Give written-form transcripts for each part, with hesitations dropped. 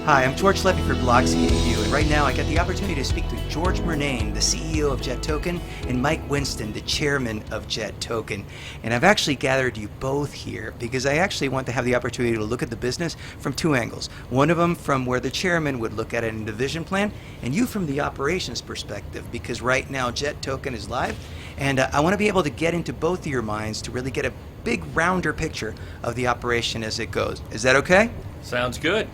Hi, I'm George Levy for Blog CAU, and right now I get the opportunity to speak to George Murnane, the CEO of Jet Token, and Mike Winston, the chairman of Jet Token. And I've actually gathered you both here because I actually want to have the opportunity to look at the business from two angles. One of them from where the chairman would look at it in the vision plan, and you from the operations perspective, because right now Jet Token is live, and I want to be able to get into both of your minds to really get a big rounder picture of the operation as it goes. Is that okay? Sounds good.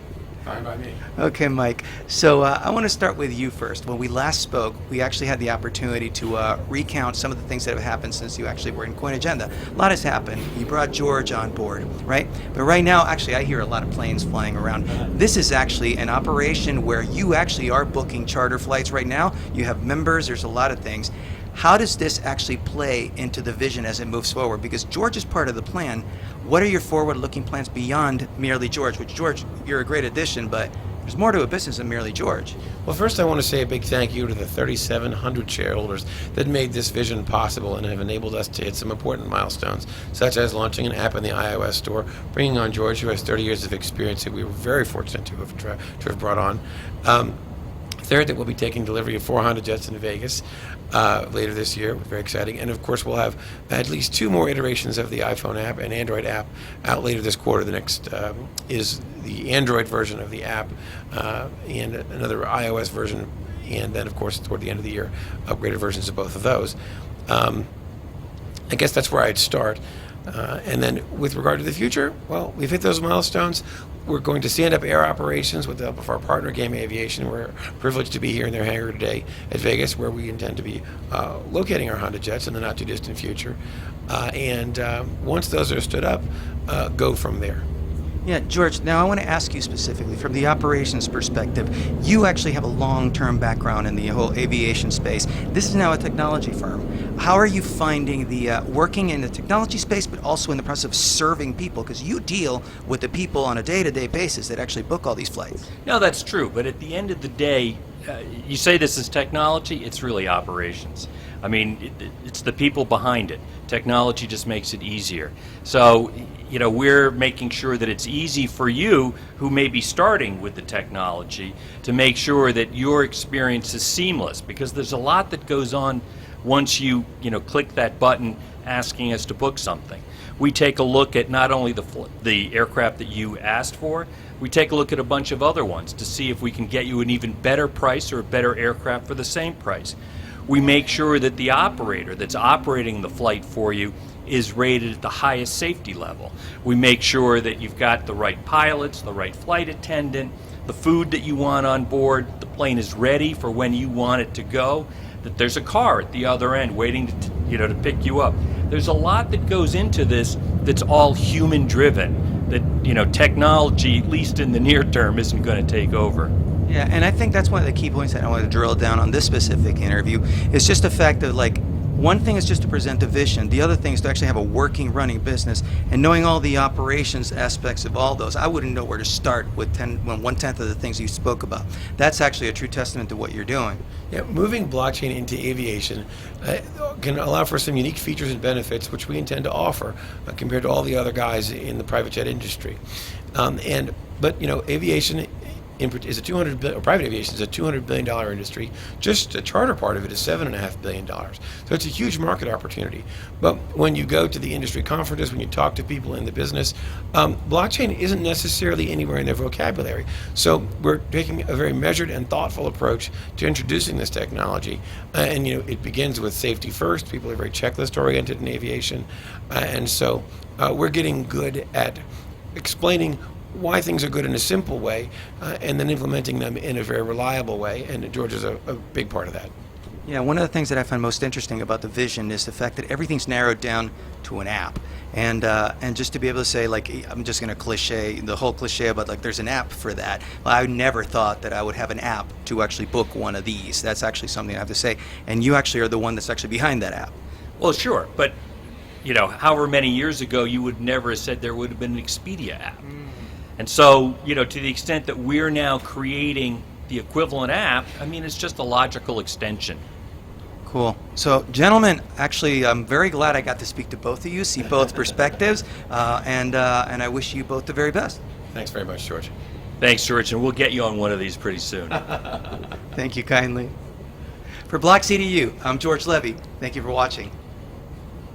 Fine by me. Okay, Mike. So I want to start with you first. When we last spoke, we actually had the opportunity to recount some of the things that have happened since you actually were in Coin Agenda. A lot has happened. You brought George on board, right? But right now, actually, I hear a lot of planes flying around. This is actually an operation where you actually are booking charter flights right now. You have members. There's a lot of things. How does this actually play into the vision as it moves forward? Because George is part of the plan. What are your forward-looking plans beyond merely George? Which, George, you're a great addition, but there's more to a business than merely George. Well, first I want to say a big thank you to the 3,700 shareholders that made this vision possible and have enabled us to hit some important milestones, such as launching an app in the iOS store, bringing on George, who has 30 years of experience that we were very fortunate to have brought on. Third, that we'll be taking delivery of 4 Honda Jets in Vegas later this year. Very exciting. And of course, we'll have at least 2 more iterations of the iPhone app and Android app out later this quarter. The next is the Android version of the app and another iOS version. And then, of course, toward the end of the year, upgraded versions of both of those. I guess that's where I'd start. And then with regard to the future, well, we've hit those milestones. We're going to stand up air operations with the help of our partner, Gama Aviation. We're privileged to be here in their hangar today at Vegas, where we intend to be locating our Honda Jets in the not-too-distant future. And once those are stood up, go from there. Yeah, George, now I want to ask you specifically, from the operations perspective, you actually have a long-term background in the whole aviation space. This is now a technology firm. How are you finding the working in the technology space, but also in the process of serving people? Because you deal with the people on a day-to-day basis that actually book all these flights. No, that's true. But at the end of the day, you say this is technology, it's really operations. I mean, it's the people behind it. Technology just makes it easier. So, we're making sure that it's easy for you who may be starting with the technology to make sure that your experience is seamless, because there's a lot that goes on once you click that button asking us to book something. We take a look at not only the aircraft that you asked for, we take a look at a bunch of other ones to see if we can get you an even better price or a better aircraft for the same price. We make sure that the operator that's operating the flight for you is rated at the highest safety level. We make sure that you've got the right pilots, the right flight attendant, the food that you want on board, the plane is ready for when you want it to go, that there's a car at the other end waiting to pick you up. There's a lot that goes into this that's all human driven, that technology, at least in the near term, isn't going to take over. Yeah, and I think that's one of the key points that I want to drill down on this specific interview. Is just the fact that, one thing is just to present a vision. The other thing is to actually have a working, running business. And knowing all the operations aspects of all those, I wouldn't know where to start with 1/10 of the things you spoke about. That's actually a true testament to what you're doing. Yeah, moving blockchain into aviation can allow for some unique features and benefits, which we intend to offer compared to all the other guys in the private jet industry. But aviation is a private aviation is a $200 billion industry. Just the charter part of it is $7.5 billion. So it's a huge market opportunity. But when you go to the industry conferences, when you talk to people in the business, blockchain isn't necessarily anywhere in their vocabulary. So we're taking a very measured and thoughtful approach to introducing this technology. And it begins with safety first. People are very checklist oriented in aviation. And so we're getting good at explaining why things are good in a simple way, and then implementing them in a very reliable way, and George is a big part of that. Yeah, one of the things that I find most interesting about the vision is the fact that everything's narrowed down to an app, and just to be able to say, I'm just going to cliche the whole cliche about there's an app for that. Well, I never thought that I would have an app to actually book one of these. That's actually something I have to say, and you actually are the one that's actually behind that app. Well, sure, but however many years ago you would never have said there would have been an Expedia app. And so, to the extent that we're now creating the equivalent app, it's just a logical extension. Cool. So, gentlemen, actually, I'm very glad I got to speak to both of you, see both perspectives, and I wish you both the very best. Thanks very much, George. Thanks, George, and we'll get you on one of these pretty soon. Thank you kindly. For Block CDU, I'm George Levy. Thank you for watching.